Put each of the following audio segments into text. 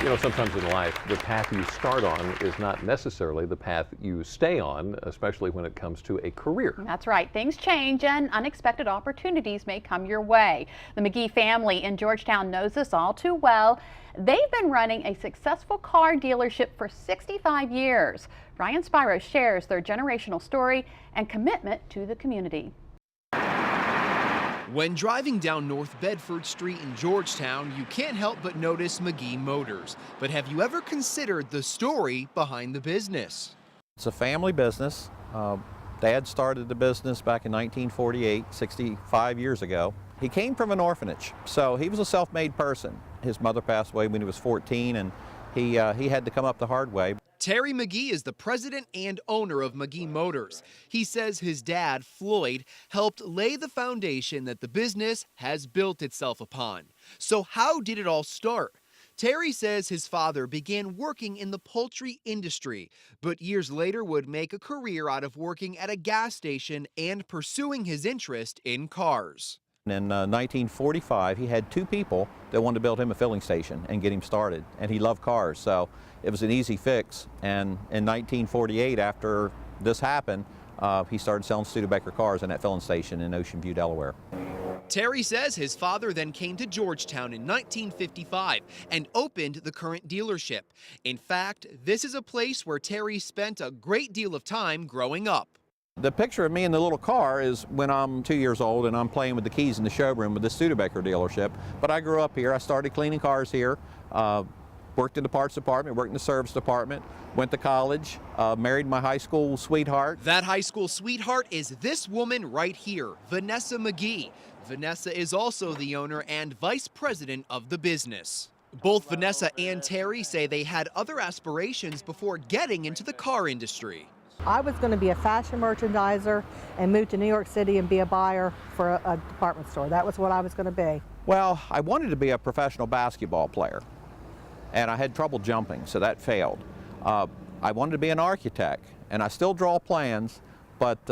You know, sometimes in life, the path you start on is not necessarily the path you stay on, especially when it comes to a career. That's right. Things change and unexpected opportunities may come your way. The Megee family in Georgetown knows this all too well. They've been running a successful car dealership for 65 years. Ryan Spiro shares their generational story and commitment to the community. When driving down North Bedford Street in Georgetown, you can't help but notice Megee Motors. But have you ever considered the story behind the business? It's a family business. Dad started the business back in 1948, 65 years ago. He came from an orphanage, so he was a self-made person. His mother passed away when he was 14, and he had to come up the hard way. Terry Megee is the president and owner of Megee Motors. He says his dad, Floyd, helped lay the foundation that the business has built itself upon. So how did it all start? Terry says his father began working in the poultry industry, but years later would make a career out of working at a gas station and pursuing his interest in cars. In 1945, he had two people that wanted to build him a filling station and get him started, and he loved cars, so it was an easy fix. And in 1948, after this happened, he started selling Studebaker cars in that filling station in Ocean View, Delaware. Terry says his father then came to Georgetown in 1955 and opened the current dealership. In fact, this is a place where Terry spent a great deal of time growing up. The picture of me in the little car is when I'm 2 years old and I'm playing with the keys in the showroom with the Studebaker dealership. But I grew up here. I started cleaning cars here, worked in the parts department, worked in the service department, went to college, married my high school sweetheart. That high school sweetheart is this woman right here, Vanessa Megee. Vanessa is also the owner and vice president of the business. Both Vanessa and Terry say they had other aspirations before getting into the car industry. I was going to be a fashion merchandiser and move to New York City and be a buyer for a department store. That was what I was going to be. Well, I wanted to be a professional basketball player, and I had trouble jumping, so that failed. I wanted to be an architect, and I still draw plans, but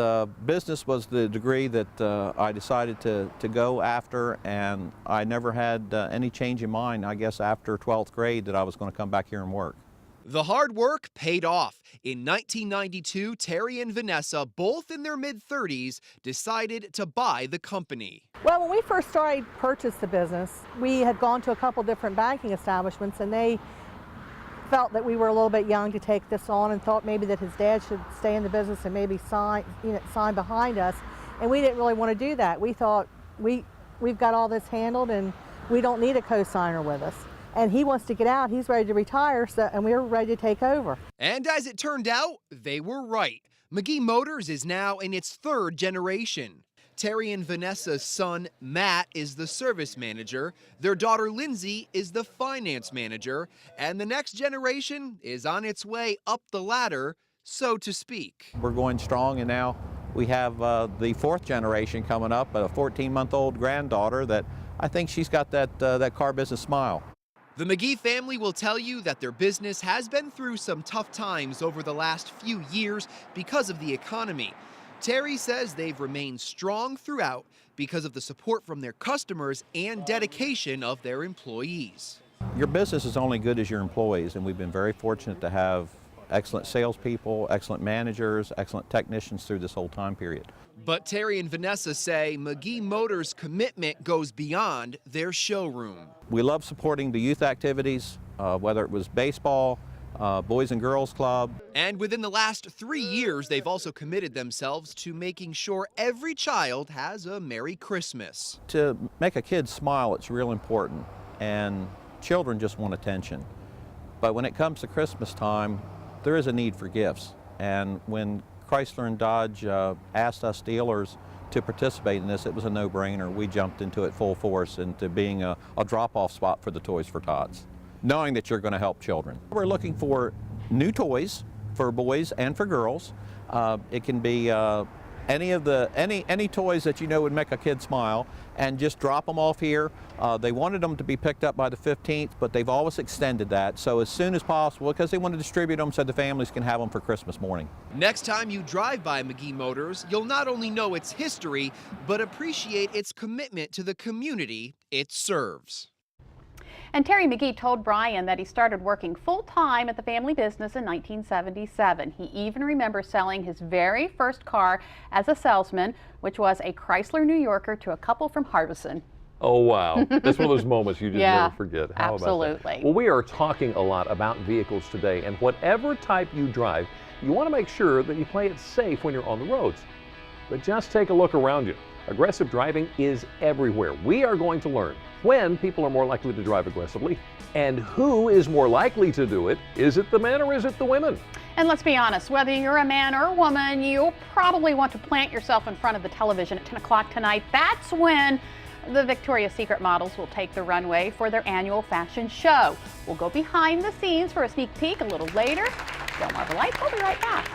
business was the degree that I decided to go after, and I never had any change in mind, I guess, after 12th grade that I was going to come back here and work. The hard work paid off. In 1992, Terry and Vanessa, both in their mid-30s, decided to buy the company. Well, when we first started purchased the business, we had gone to a couple different banking establishments, and they felt that we were a little bit young to take this on and thought maybe that his dad should stay in the business and maybe sign behind us. And we didn't really want to do that. We thought we've got all this handled and we don't need a co-signer with us. And he wants to get out, he's ready to retire, and we're ready to take over. And as it turned out, they were right. Megee Motors is now in its third generation. Terry and Vanessa's son, Matt, is the service manager. Their daughter, Lindsay, is the finance manager. And the next generation is on its way up the ladder, so to speak. We're going strong, and now we have the fourth generation coming up, a 14-month-old granddaughter that I think she's got that car business smile. The Megee family will tell you that their business has been through some tough times over the last few years because of the economy. Terry says they've remained strong throughout because of the support from their customers and dedication of their employees. Your business is only good as your employees, and we've been very fortunate to have excellent salespeople, excellent managers, excellent technicians through this whole time period. But Terry and Vanessa say Megee Motors' commitment goes beyond their showroom. We love supporting the youth activities, whether it was baseball, Boys and Girls Club. And within the last 3 years, they've also committed themselves to making sure every child has a Merry Christmas. To make a kid smile, it's real important, and children just want attention. But when it comes to Christmas time, there is a need for gifts. And when Chrysler and Dodge asked us dealers to participate in this, it was a no-brainer. We jumped into it full force into being a drop-off spot for the Toys for Tots, knowing that you're going to help children. We're looking for new toys for boys and for girls. It can be any toys that you know would make a kid smile, and just drop them off here. They wanted them to be picked up by the 15th, but they've always extended that, so as soon as possible, because they want to distribute them so the families can have them for Christmas morning. Next time you drive by Megee Motors, you'll not only know its history, but appreciate its commitment to the community it serves. And Terry Megee told Brian that he started working full-time at the family business in 1977. He even remembers selling his very first car as a salesman, which was a Chrysler New Yorker to a couple from Harbison. Oh, wow. That's one of those moments you just never forget. How absolutely. about that? Well, we are talking a lot about vehicles today, and whatever type you drive, you want to make sure that you play it safe when you're on the roads. But just take a look around you. Aggressive driving is everywhere. We are going to learn when people are more likely to drive aggressively and who is more likely to do it. Is it the men or is it the women? And let's be honest, whether you're a man or a woman, you'll probably want to plant yourself in front of the television at 10 o'clock tonight. That's when the Victoria's Secret models will take the runway for their annual fashion show. We'll go behind the scenes for a sneak peek a little later. Don't marvel lights, we'll be right back.